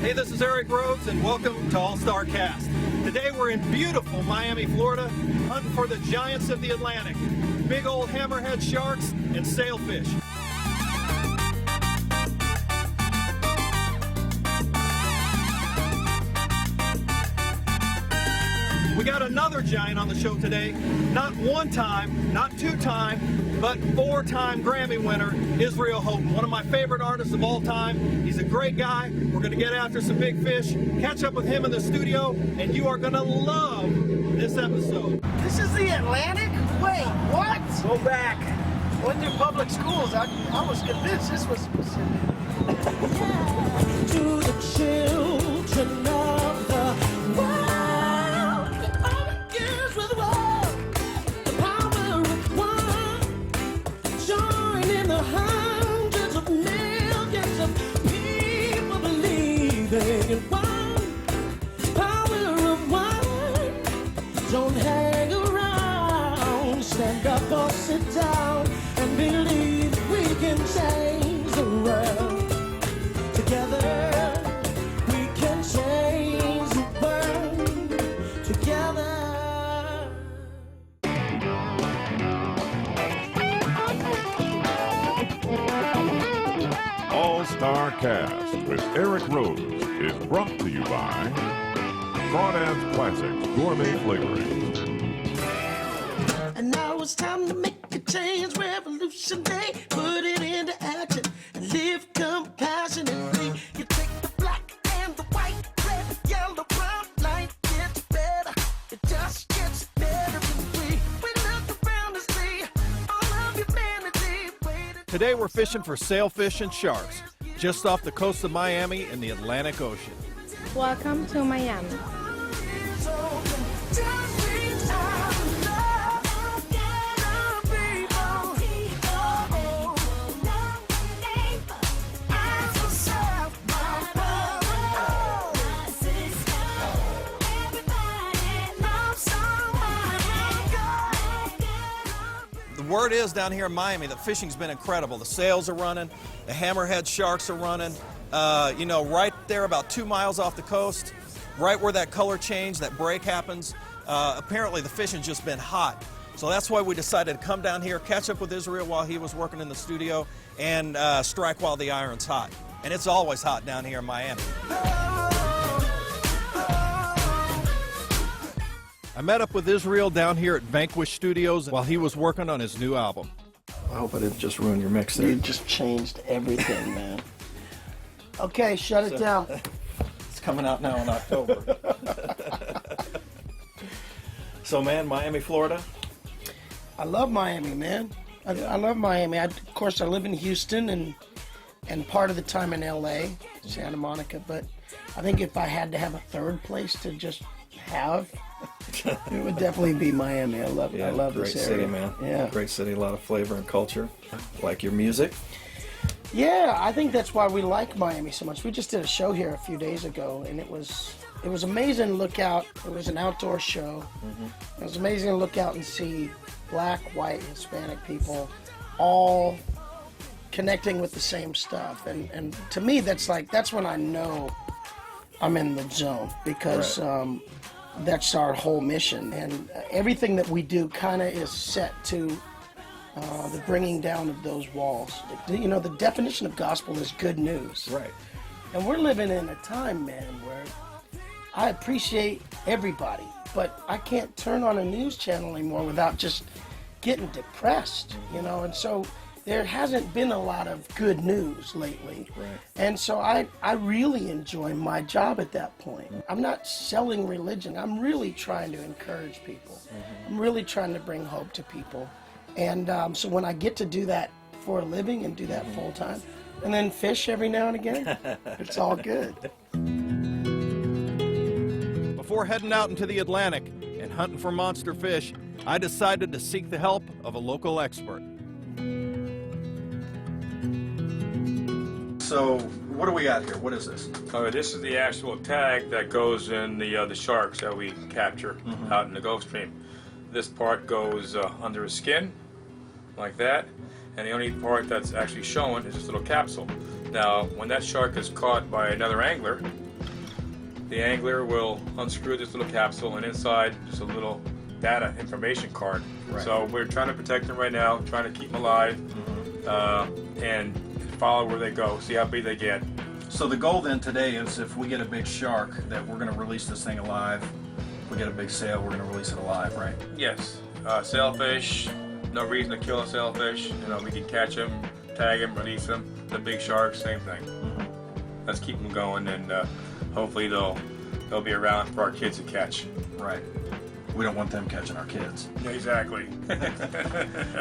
Hey, this is Eric Rhodes, and welcome to All-Star Cast. Today we're in beautiful Miami, Florida, hunting for the giants of the Atlantic, big old hammerhead sharks and sailfish. We got another giant on the show today. Not one time, not two time, but four-time Grammy winner, Israel Houghton, one of my favorite artists of all time. He's a great guy. We're going to get after some big fish, catch up with him in the studio, and you are going to love this episode. This is the Atlantic? Wait, what? Go back. Went through public schools. I was convinced this was To the children of the world, all it gives with love, the power of one. Join in the hundreds of millions of people believing in one. Power of one. Don't hang around, stand up or sit down and believe we can change the world. Together, we can change the world. Together. All-Star Cast with Eric Rhodes is brought to you by Crawdad's Classics Gourmet Flavoring. And now it's time to make a change, revolution day, put it into action and live compassionately. You take the black and the white, red, yellow, brown, life gets better. It just gets better and we look around and see all of humanity waiting. Today we're fishing for sailfish and sharks, just off the coast of Miami in the Atlantic Ocean. Welcome to Miami. So just reach out and love the people. Ask yourself, my brother, everybody loves someone. The word is down here in Miami that fishing's been incredible. The sails are running, the hammerhead sharks are running. Right there about 2 miles off the coast, right where that color change, that break happens. Apparently the fishing's just been hot. So that's why we decided to come down here, catch up with Israel while he was working in the studio, and strike while the iron's hot. And it's always hot down here in Miami. I met up with Israel down here at Vanquish Studios while he was working on his new album. I hope I didn't just ruin your mix there. You just changed everything, man. Okay, shut it down. It's coming out now in October. So, man, Miami, Florida. I love Miami, man. I love Miami. Of course, I live in Houston and part of the time in LA, Santa Monica. But I think if I had to have a third place to just have, it would definitely be Miami. I love Yeah, I love great this area. city, man. Yeah. Great city, a lot of flavor and culture. Like your music. Yeah, I think that's why we like Miami so much. We just did a show here a few days ago, and it was amazing to look out. It was an outdoor show. It was amazing to look out and see black, white, Hispanic people all connecting with the same stuff. And to me, that's when I know I'm in the zone, because that's our whole mission. And everything that we do kind of is set to the bringing down of those walls. The definition of gospel is good news. Right. And we're living in a time, man, where I appreciate everybody, but I can't turn on a news channel anymore without just getting depressed, and so there hasn't been a lot of good news lately. Right. And so I really enjoy my job at that point. I'm not selling religion. I'm really trying to encourage people. I'm really trying to bring hope to people. And so when I get to do that for a living and do that full time, and then fish every now and again, it's all good. Before heading out into the Atlantic and hunting for monster fish, I decided to seek the help of a local expert. So, what do we got here? What is this? This is the actual tag that goes in the sharks that we capture out in the Gulf Stream. This part goes under his skin, like that, and the only part that's actually showing is this little capsule. Now, when that shark is caught by another angler, the angler will unscrew this little capsule, and inside just a little data information card. Right. So we're trying to protect them right now, trying to keep them alive, and follow where they go, see how big they get. So the goal then today is if we get a big shark, that we're going to release this thing alive. If we get a big sail, we're going to release it alive, right? Yes, sailfish, no reason to kill a sailfish. You know, we can catch them, tag them, release them. The big sharks, same thing. Let's keep them going, and hopefully they'll be around for our kids to catch. Right. We don't want them catching our kids. Yeah, exactly.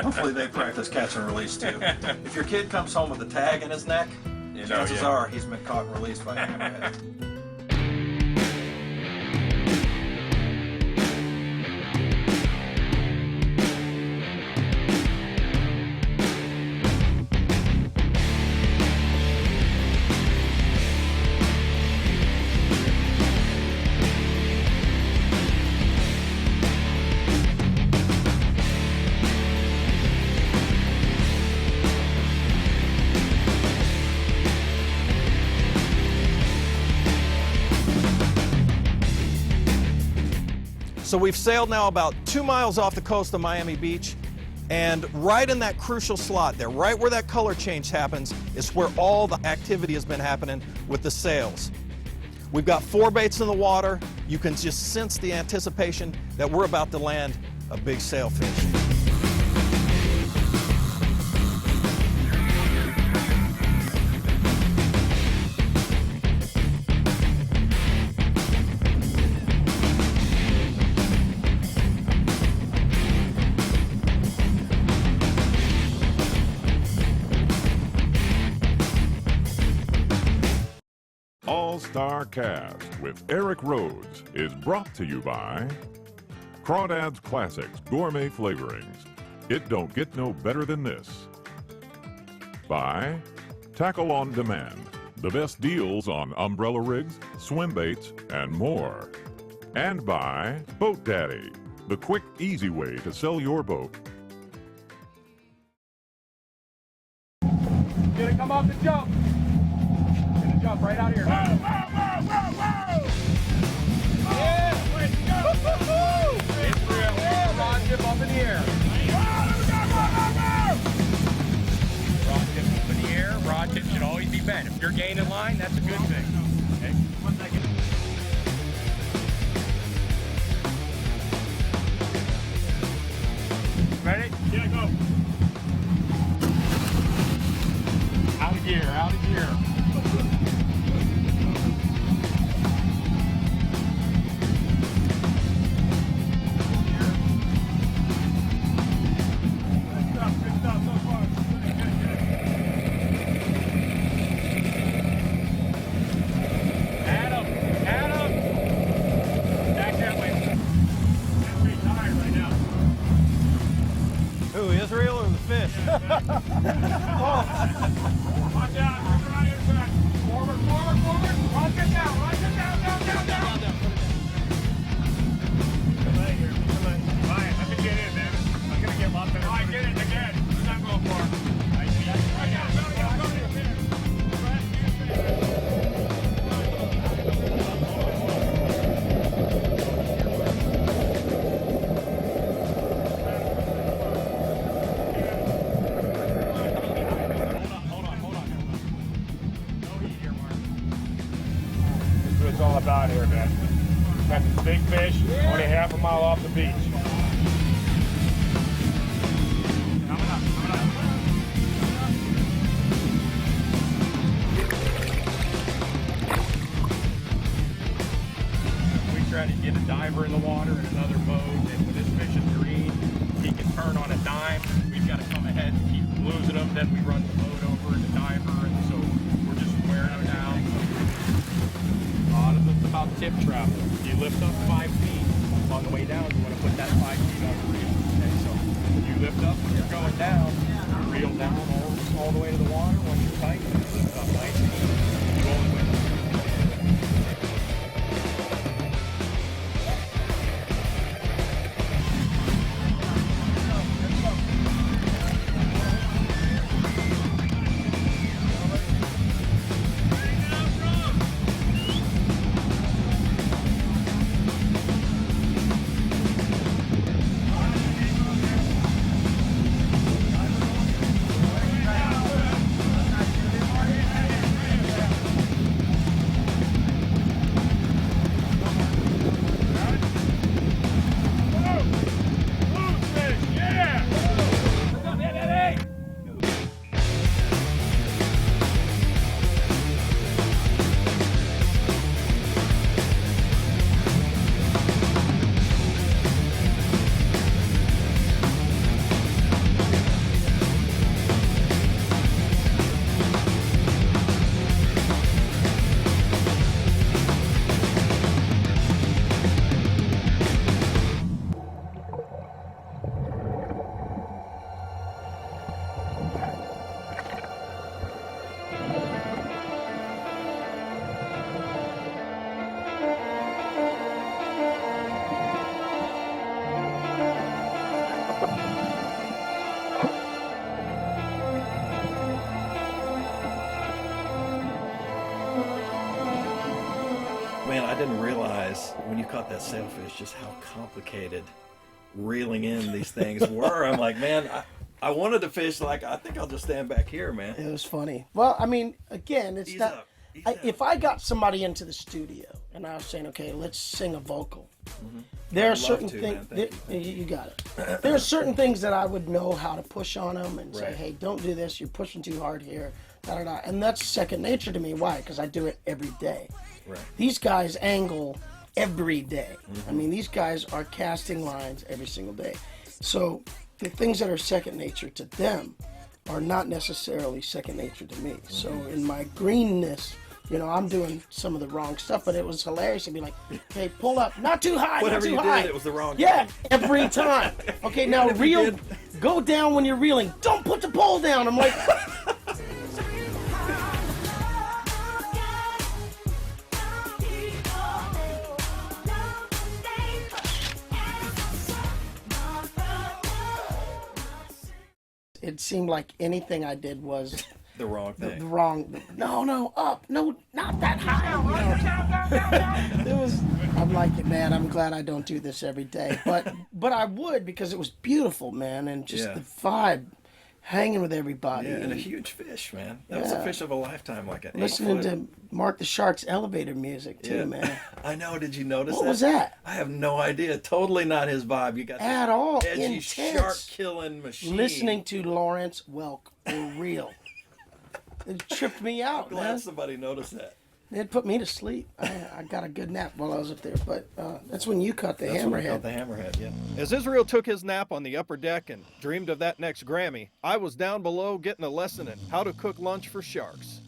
Hopefully they practice catch and release too. If your kid comes home with a tag in his neck, chances are he's been caught and released by a hammerhead. So we've sailed now about 2 miles off the coast of Miami Beach, and right in that crucial slot there, right where that color change happens, is where all the activity has been happening with the sails. We've got 4 baits in the water. You can just sense the anticipation that we're about to land a big sailfish. All-Star Cast with Eric Rhodes is brought to you by Crawdads Classics Gourmet Flavorings. It don't get no better than this. By Tackle on Demand, the best deals on umbrella rigs, swim baits, and more. And by Boat Daddy, the quick, easy way to sell your boat. Gonna come off the jump. Gonna jump right out here. Whoa, whoa, whoa, whoa, whoa! Yeah, way to go! It's real. Yeah, rod tip up in the air. Rod tip up in the air. Rod tip should always be bent. If you're gaining line, that's a good thing. Okay, 1 second. Ready? Yeah, go. Out of gear, out of gear. Good stuff so far. Adam, back that way. That's pretty tired right now. Who, Israel or the fish? Watch out, turn around your track. Forward, forward, forward. Rock it down, down. Delay here, delay. Ryan, let me get in, man. I'm gonna get a lot better. Ryan, get in again. You're not going far. Right now, go. It's all about here, man. Got this big fish, only half a mile off the beach. Coming up. We try to get a diver in the water in another boat, and when this fish is green, he can turn on a dime. We've got to come ahead and keep losing them, then we run the boat over the diver, and so we're just wearing them down. A lot of it's about tip travel. You lift up 5 feet. On the way down, you want to put that 5 feet on the reel. Okay, so you lift up when you're going down, you reel down all the way to the water. Once you're tight, you lift up nice and easy. You roll it with it. Man, I didn't realize when you caught that sailfish just how complicated reeling in these things were. I'm like, man, I wanted to fish like, I think I'll just stand back here, man. It was funny. Well, I mean, again, it's Ease not. up, ease I, up. if I got somebody into the studio and I was saying, okay, let's sing a vocal, there are I'd love certain to, things. man. Thank You got it. There are certain things that I would know how to push on them and say, Right. hey, don't do this. You're pushing too hard here. Da da da. And that's second nature to me. Why? Because I do it every day. Right. These guys angle every day. I mean, these guys are casting lines every single day. So the things that are second nature to them are not necessarily second nature to me. So in my greenness, you know, I'm doing some of the wrong stuff, but it was hilarious to be like, hey, pull up, not too high, Whatever not too you high. did, it was the wrong Yeah, thing. every time. Okay, now Even if you reel, did- go down when you're reeling. Don't put the pole down. I'm like, it seemed like anything I did was The wrong the thing. wrong. No, up. No, not that high. You know. It was. I'm like, man, I'm glad I don't do this every day, but I would because it was beautiful, man, and just Yeah. the vibe, hanging with everybody. Yeah, and a huge fish, man. That was a Yeah. fish of a lifetime, like an Listening 8 foot. to Mark the Shark's elevator music too, Yeah. man. I know. Did you notice What that? was that? I have no idea. Totally not his vibe. You got this At all. edgy Intense. shark killing machine. Listening to Lawrence Welk for real. It tripped me out, Glad man. somebody noticed that. It put me to sleep. I got a good nap while I was up there, but that's when you caught the That's when we hammerhead. caught the hammerhead. Yeah. As Israel took his nap on the upper deck and dreamed of that next Grammy, I was down below getting a lesson in how to cook lunch for sharks.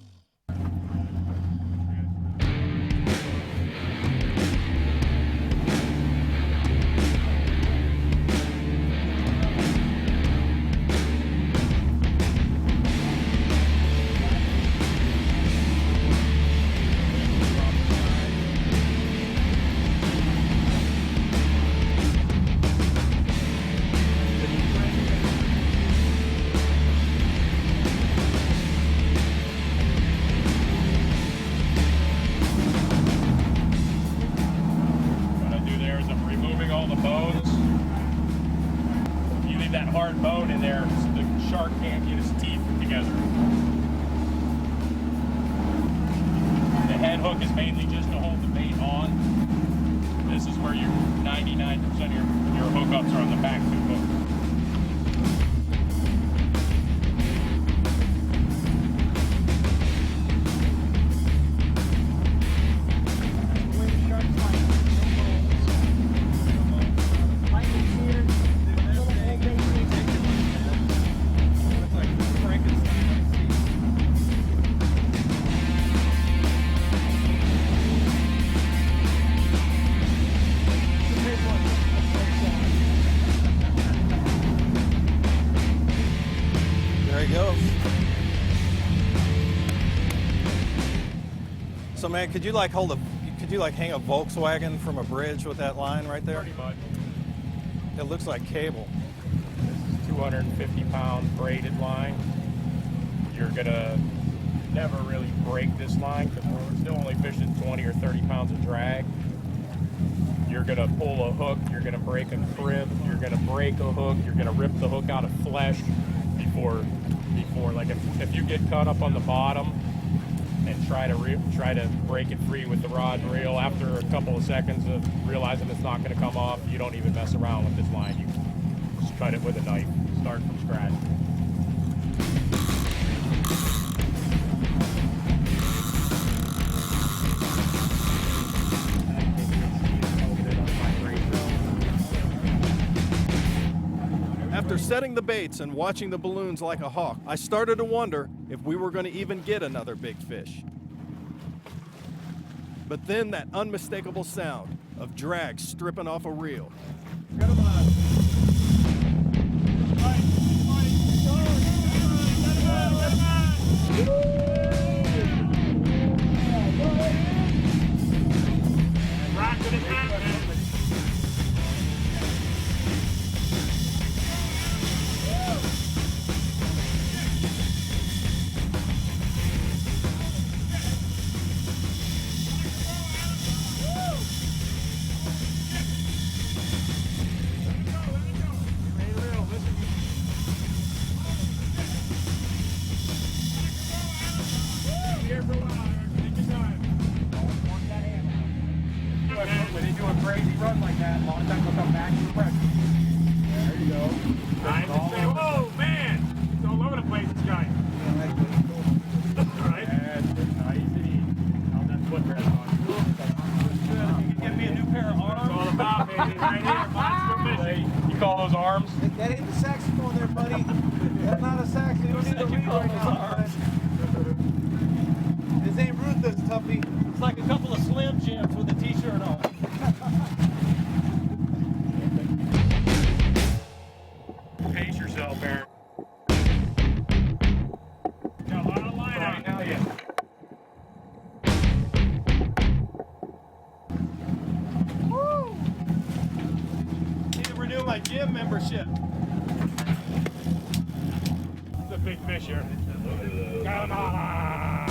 What I do there is I'm removing all the bones. If you leave that hard bone in there, the shark can't get his teeth together. The head hook is mainly just to hold the bait on. This is where your 99% of your hookups are on the back two hooks. There he goes. So man, could you like hang a Volkswagen from a bridge with that line right there? Pretty much. It looks like cable. This is 250-pound braided line. You're gonna never really break this line because we're still only fishing 20 or 30 pounds of drag. You're gonna pull a hook, you're gonna break a crib, you're gonna break a hook, you're gonna rip the hook out of flesh before like if you get caught up on the bottom and try to break it free with the rod and reel after a couple of seconds of realizing it's not gonna come off, you don't even mess around with this line. You just cut it with a knife, start from scratch. After setting the baits and watching the balloons like a hawk, I started to wonder if we were going to even get another big fish. But then that unmistakable sound of drag stripping off a reel. crazy run like that, a lot of times they'll come back to the pressure. There you go. Whoa, man! It's all over the place, this guy. Right? Nice and easy. How's that foot rest on? You can give me a new pair of arms. That's all about, baby. Right here, monster mission. You call those arms? That ain't the saxophone there, buddy. That's not a sax. You don't need to read right now. This ain't ruthless, Tuffy. It's like a couple of Slim Jims with a t-shirt on. Pace yourself, Aaron. Got a lot of line out now, yeah. Woo! Need to renew my gym membership. It's a big fish here. Come on!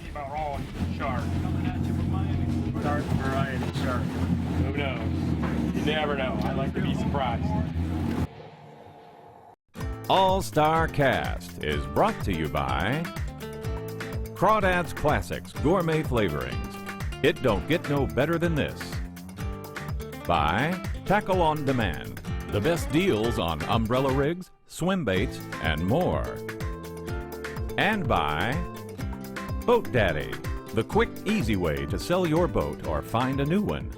Keep on rolling, shark. Coming at you from Miami. Garden variety shark. Who knows? You never know. I like to be surprised. All Star Cast is brought to you by Crawdads Classics Gourmet Flavorings. It don't get no better than this. By Tackle on Demand, the best deals on umbrella rigs, swim baits, and more. And by Boat Daddy, the quick, easy way to sell your boat or find a new one.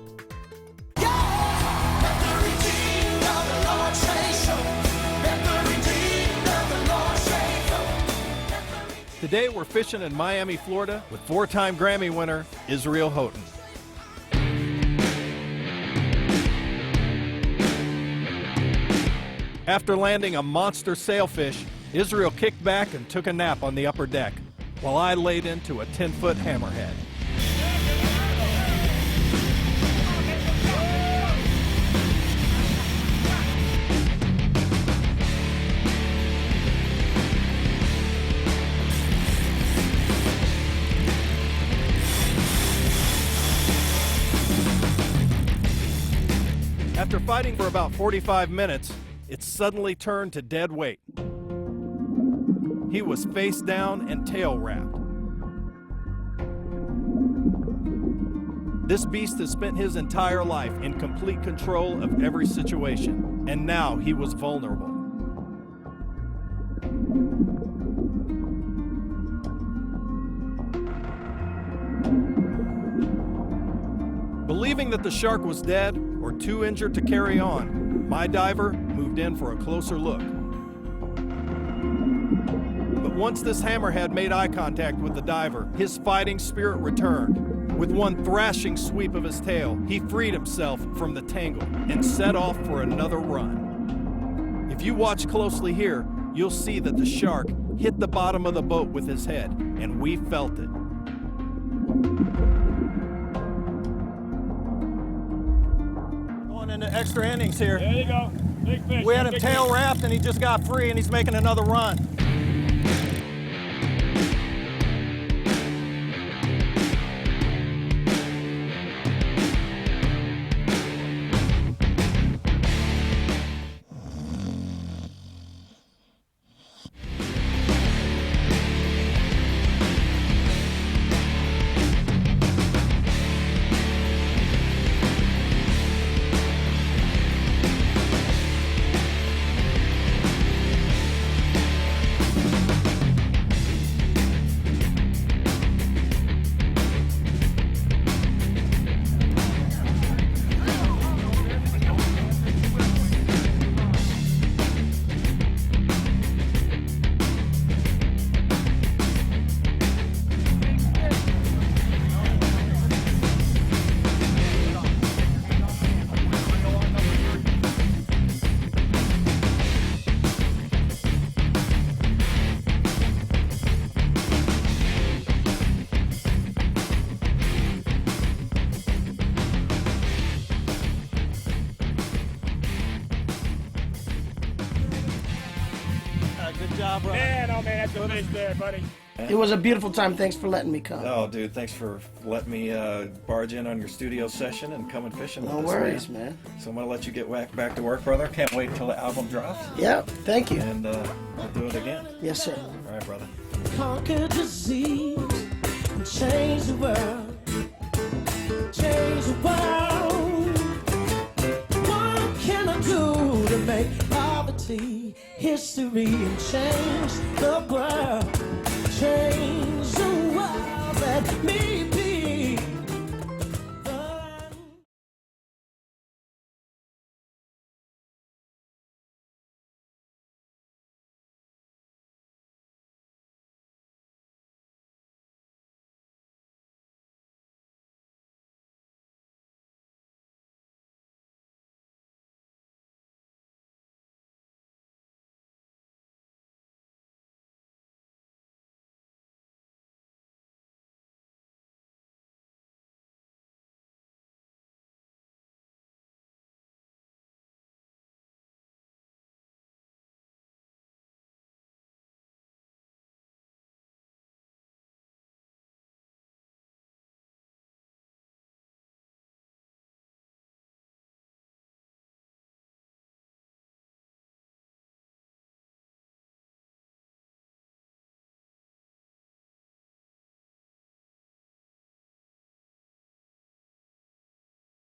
Today we're fishing in Miami, Florida with four-time Grammy winner Israel Houghton. After landing a monster sailfish, Israel kicked back and took a nap on the upper deck, while I laid into a 10-foot hammerhead. After fighting for about 45 minutes, it suddenly turned to dead weight. He was face down and tail wrapped. This beast has spent his entire life in complete control of every situation, and now he was vulnerable. Believing that the shark was dead or too injured to carry on, my diver moved in for a closer look. But once this hammerhead made eye contact with the diver, his fighting spirit returned. With one thrashing sweep of his tail, he freed himself from the tangle and set off for another run. If you watch closely here, you'll see that the shark hit the bottom of the boat with his head, and we felt it. Going into extra innings here. There you go. Big fish. We had him Big tail fish. wrapped and he just got free and he's making another run. job, brother. Man, oh man, that's a fish there, buddy. It was a beautiful time. Thanks for letting me come. Oh, dude, thanks for letting me barge in on your studio session and coming fishing No with us, worries, man. So I'm going to let you get back to work, brother. Can't wait till the album drops. Yeah, thank you. And we'll do it again. Yes, sir. All right, brother. Conquer disease and change the world. Change the world. What can I do to make poverty history and change the world? Change